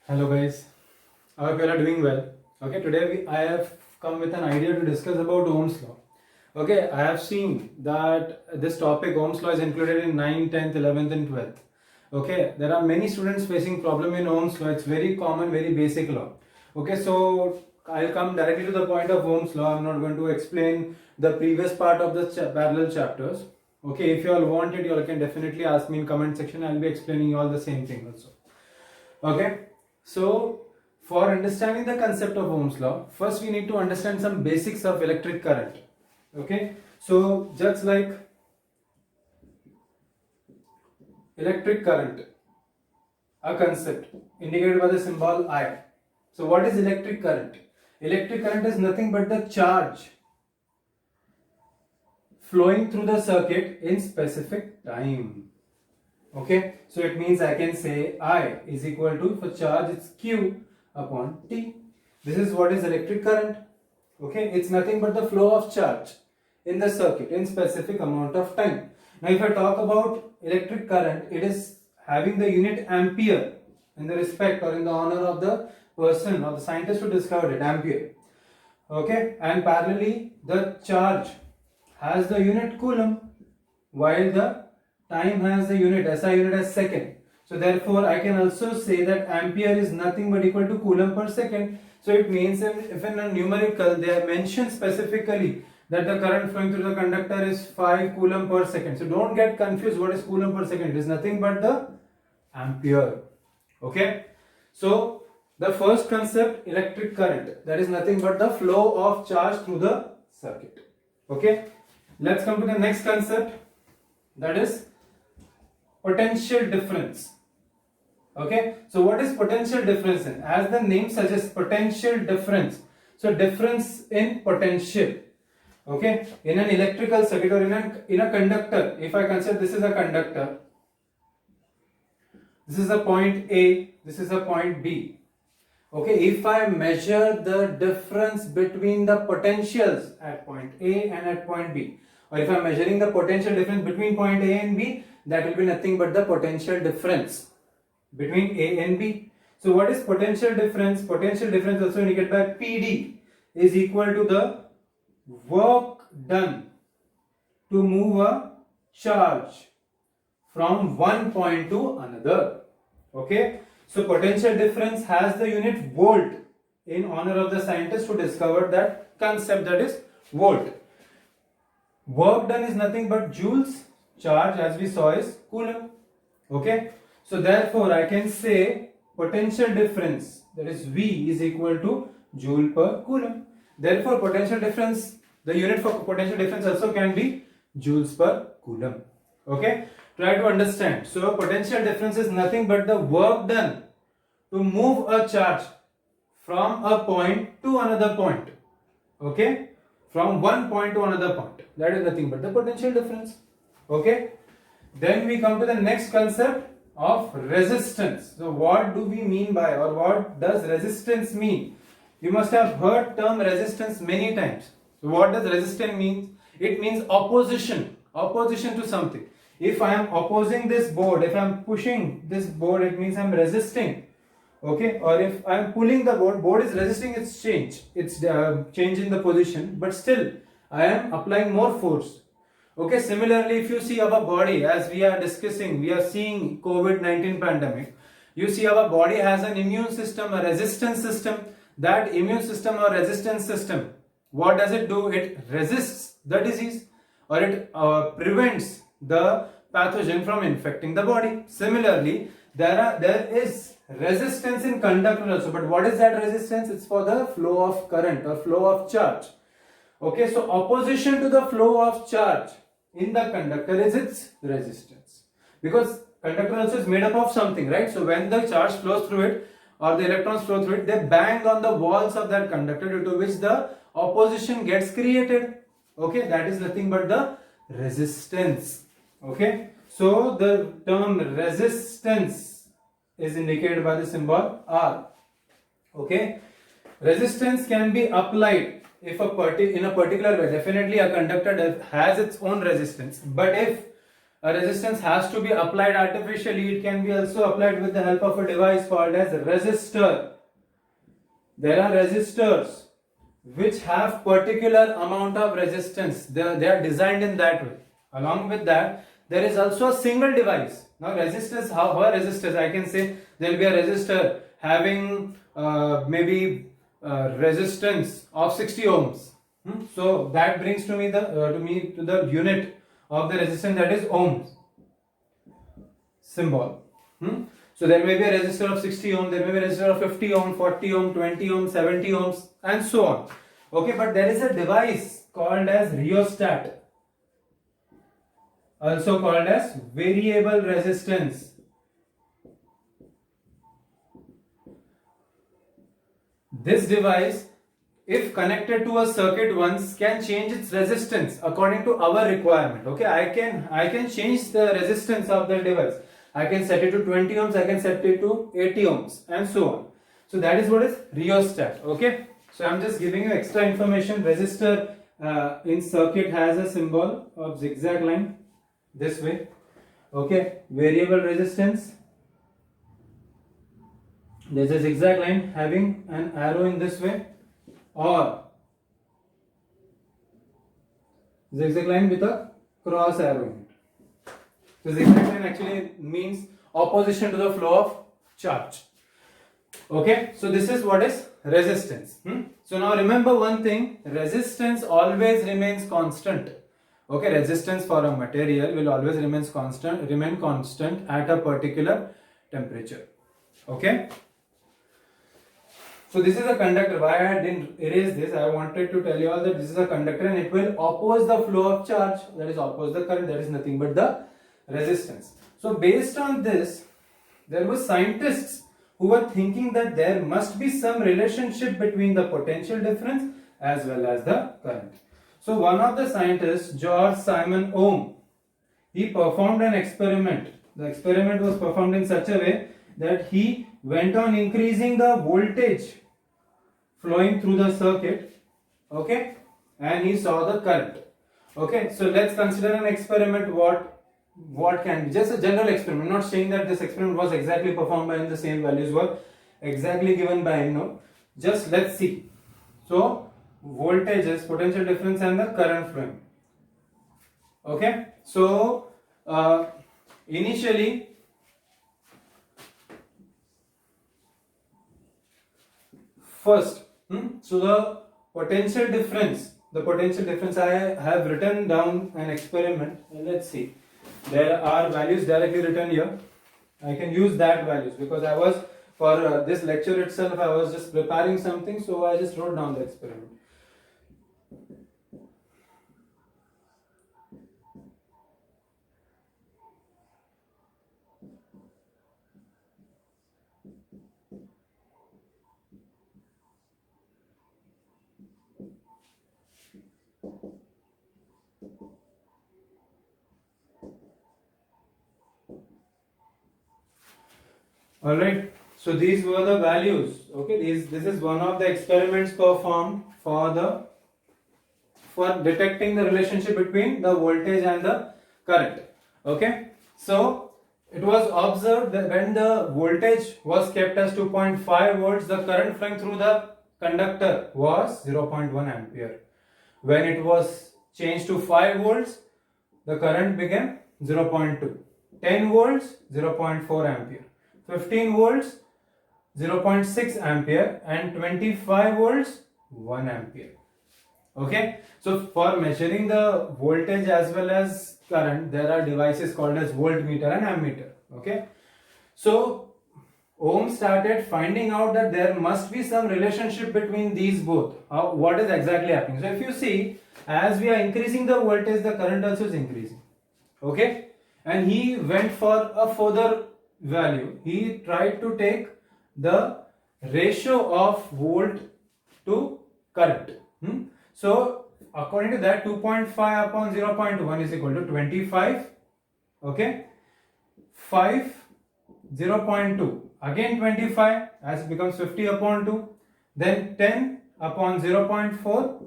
Hello guys, I hope you all are doing well. Okay, today I have come with an idea to discuss about Ohm's law. Okay, I have seen that this topic Ohm's law is included in 9th, 10th, 11th and 12th. Okay, there are many students facing problem in Ohm's law. It's very common, very basic law. Okay, so I'll come directly to the point of Ohm's law. I'm not going to explain the previous part of the parallel chapters. Okay, if you all want it, you all can definitely ask me in comment section. I'll be explaining you all the same thing also. Okay, so for understanding the concept of Ohm's law, first we need to understand some basics of electric current. Okay, so just like electric current, a concept indicated by the symbol I. So what is electric current? Electric current is nothing but the charge flowing through the circuit in specific time. Okay, so it means I can say I is equal to, for charge it's Q upon T. This is what is electric current. Okay, it's nothing but the flow of charge in the circuit in specific amount of time. Now if I talk about electric current, it is having the unit ampere in the respect or in the honor of the person or the scientist who discovered it, ampere. Okay, and parallelly the charge has the unit coulomb while the time has the unit SI unit as second. So therefore I can also say that ampere is nothing but equal to coulomb per second. So it means if in a numerical they have mentioned specifically that the current flowing through the conductor is 5 coulomb per second. So don't get confused what is coulomb per second. It is nothing but the ampere. Okay. So the first concept, electric current, that is nothing but the flow of charge through the circuit. Okay. Let's come to the next concept, that is potential difference. Okay, so what is potential difference in? As the name suggests, potential difference. So difference in potential. Okay, in an electrical circuit or in a conductor, if I consider this is a conductor, this is a point A, this is a point B. Okay, if I measure the difference between the potentials at point A and at point B, or if I am measuring the potential difference between point A and B, that will be nothing but the potential difference between A and B. So what is potential difference? Potential difference also indicated by PD is equal to the work done to move a charge from one point to another. Okay, so potential difference has the unit volt in honor of the scientist who discovered that concept, that is volt. Work done is nothing but joules, charge as we saw is coulomb. Okay, so therefore I can say potential difference, that is V, is equal to joule per coulomb. Therefore potential difference, the unit for potential difference also can be joules per coulomb. Okay, try to understand. So potential difference is nothing but the work done to move a charge from a point to another point. Okay, from one point to another point, that is nothing but the potential difference. Okay, then we come to the next concept of resistance. So what do we mean by, or what does resistance mean? You must have heard term resistance many times. So what does resistance mean? It means opposition to something. If I am opposing this board, if I am pushing this board, it means I am resisting. Okay, or if I am pulling the board is resisting its change, it's change in the position, but still I am applying more force. Okay, similarly if you see our body, as we are discussing, we are seeing COVID-19 pandemic, you see our body has an immune system, a resistance system. That immune system or resistance system, what does it do? It resists the disease, or it prevents the pathogen from infecting the body. Similarly, there is resistance in conductor also, but what is that resistance? It's for the flow of current or flow of charge. Okay, so opposition to the flow of charge in the conductor is its resistance, because conductor also is made up of something, right? So when the charge flows through it or the electrons flow through it, they bang on the walls of that conductor, due to which the opposition gets created. Okay, that is nothing but the resistance. Okay, so the term resistance is indicated by the symbol R. Okay, resistance can be applied if in a particular way. Definitely a conductor has its own resistance, but if a resistance has to be applied artificially, it can be also applied with the help of a device called as resistor. There are resistors which have particular amount of resistance. They are designed in that way. Along with that, there is also a single device. Now resistors, how are resistors? I can say there will be a resistor having maybe resistance of 60 ohms. So that brings to me to the unit of the resistance, that is ohms symbol. So there may be a resistor of 60 ohm, there may be a resistor of 50 ohm, 40 ohm, 20 ohm, 70 ohms, and so on. Okay, but there is a device called as rheostat, also called as variable resistance. This device, if connected to a circuit once, can change its resistance according to our requirement. Okay, I can change the resistance of the device. I can set it to 20 ohms, I can set it to 80 ohms, and so on. So that is what is rheostat. Okay, so I'm just giving you extra information. Resistor in circuit has a symbol of zigzag line this way. Okay, variable resistance, there's a zigzag line having an arrow in this way, or zigzag line with a cross arrow in it. So zigzag line actually means opposition to the flow of charge. Okay, so this is what is resistance. So now remember one thing, resistance always remains constant. Okay, resistance for a material will always remain constant at a particular temperature. Okay. So this is a conductor. Why I didn't erase this, I wanted to tell you all that this is a conductor and it will oppose the flow of charge, that is oppose the current, that is nothing but the resistance. So based on this, there were scientists who were thinking that there must be some relationship between the potential difference as well as the current. So one of the scientists, George Simon Ohm, he performed an experiment. The experiment was performed in such a way that he went on increasing the voltage flowing through the circuit, okay, and he saw the current. Okay, so let's consider an experiment. What can be just a general experiment, not saying that this experiment was exactly performed by him, the same values were exactly given by him. No, just let's see. So voltages, potential difference, and the current flowing. Okay, so initially first, so the potential difference I have written down an experiment. Let's see, there are values directly written here. I can use that values because I was for this lecture itself I was just preparing something, so I just wrote down the experiment. Alright, so these were the values. Okay, this is one of the experiments performed for detecting the relationship between the voltage and the current. Okay, so it was observed that when the voltage was kept as 2.5 volts, the current flowing through the conductor was 0.1 ampere. When it was changed to 5 volts, the current became 0.2. 10 volts, 0.4 ampere. 15 volts, 0.6 ampere, and 25 volts, 1 ampere. Okay, so for measuring the voltage as well as current, there are devices called as voltmeter and ammeter. Okay, so Ohm started finding out that there must be some relationship between these both. What is exactly happening? So if you see, as we are increasing the voltage, the current also is increasing. Okay, and he went for a further value. He tried to take the ratio of volt to current. So according to that, 2.5 upon 0.1 is equal to 25. Okay, 5, 0.2, again 25, as it becomes 50 upon 2, then 10 upon 0.4,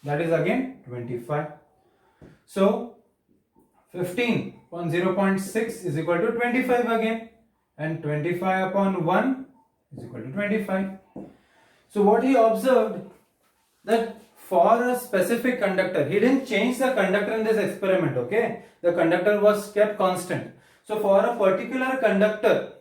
that is again 25. So 15 upon 0.6 is equal to 25 again, and 25 upon 1 is equal to 25. So what he observed, that for a specific conductor, he didn't change the conductor in this experiment, okay? The conductor was kept constant. So for a particular conductor,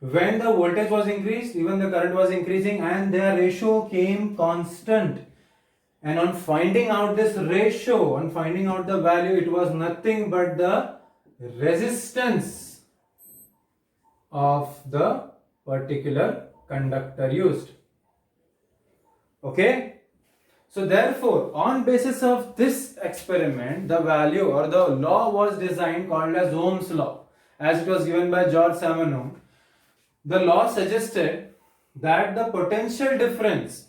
when the voltage was increased, even the current was increasing and their ratio came constant. And on finding out this ratio, on finding out the value, it was nothing but the resistance of the particular conductor used. Okay? So therefore, on basis of this experiment, the value or the law was designed called as Ohm's law, as it was given by George Simonov. The law suggested that the potential difference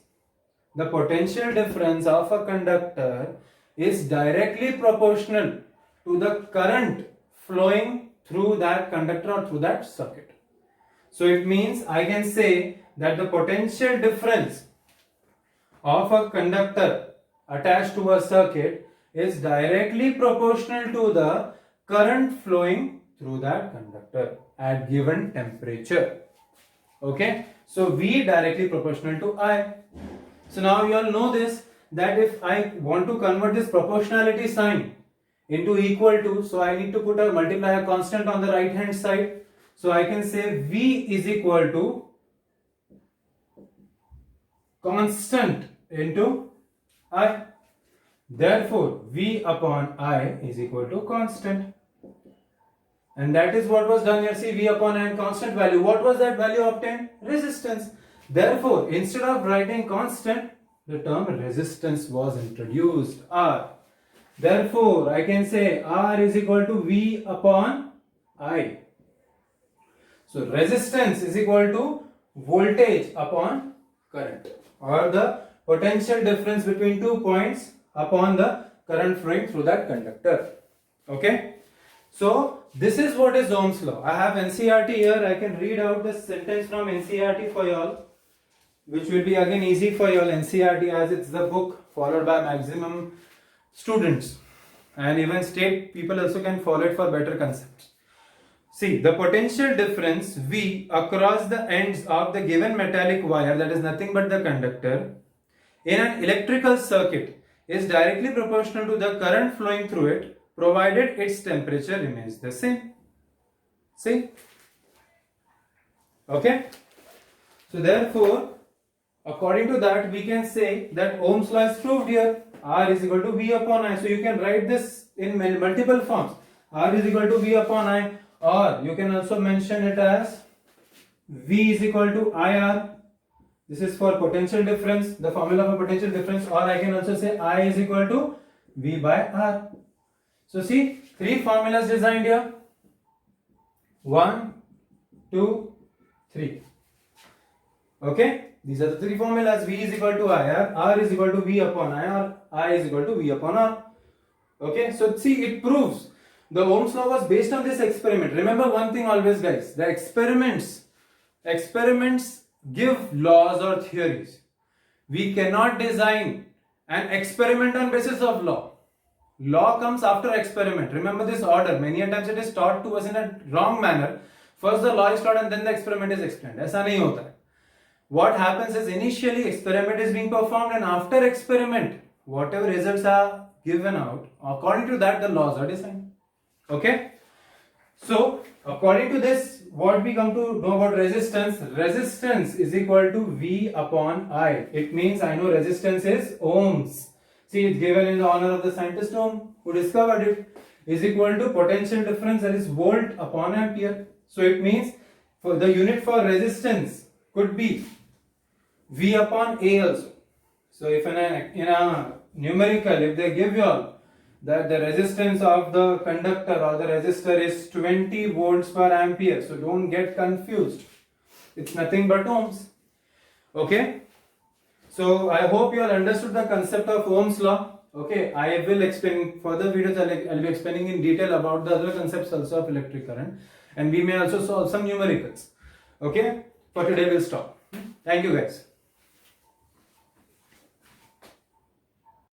of a conductor is directly proportional to the current flowing through that conductor or through that circuit. So it means I can say that the potential difference of a conductor attached to a circuit is directly proportional to the current flowing through that conductor at given temperature. Okay, so V directly proportional to I. So now you all know this, that if I want to convert this proportionality sign into equal to, so I need to put a multiplier constant on the right hand side. So I can say V is equal to constant into I. Therefore, V upon I is equal to constant. And that is what was done here. See, V upon I, constant value. What was that value obtained? Resistance. Therefore, instead of writing constant, the term resistance was introduced, R. Therefore, I can say R is equal to V upon I. So, resistance is equal to voltage upon current, or the potential difference between 2 points upon the current flowing through that conductor. Okay. So, this is what is Ohm's law. I have NCERT here. I can read out the sentence from NCERT for y'all, which will be again easy for y'all. NCERT, as it's the book followed by maximum students, and even state people also can follow it for better concepts. See, the potential difference V across the ends of the given metallic wire, that is nothing but the conductor, in an electrical circuit is directly proportional to the current flowing through it, provided its temperature remains the same. See? Okay? So therefore, according to that, we can say that Ohm's law is proved here. R is equal to V upon I. So you can write this in multiple forms. R is equal to V upon I, or you can also mention it as V is equal to IR. This is for potential difference, the formula for potential difference, or I can also say I is equal to V by R. So see, three formulas designed here. 1, 2, 3. Okay, these are the three formulas. V is equal to IR, R is equal to V upon I, or I is equal to V upon R. Okay, so see, it proves the Ohm's law was based on this experiment. Remember one thing always, guys, the experiments give laws or theories. We cannot design an experiment on basis of law. Law comes after experiment. Remember this order. Many a times it is taught to us in a wrong manner. First the law is taught and then the experiment is explained. ऐसा नहीं होता है. What happens is initially experiment is being performed, and after experiment, whatever results are given out, according to that the laws are designed. Okay. So according to this, what we come to know about resistance? Resistance is equal to V upon I. It means I know resistance is ohms. See, it's given in the honor of the scientist Ohm, who discovered it, is equal to potential difference, that is volt upon ampere. So it means for the unit for resistance could be V upon A also. So if in a numerical, if they give you all that the resistance of the conductor or the resistor is 20 volts per ampere, so don't get confused. It's nothing but ohms. Okay. So I hope you all understood the concept of Ohm's law. Okay, I will explain further videos. I'll be explaining in detail about the other concepts also of electric current, and we may also solve some numericals. Okay, for today we'll stop. Thank you guys.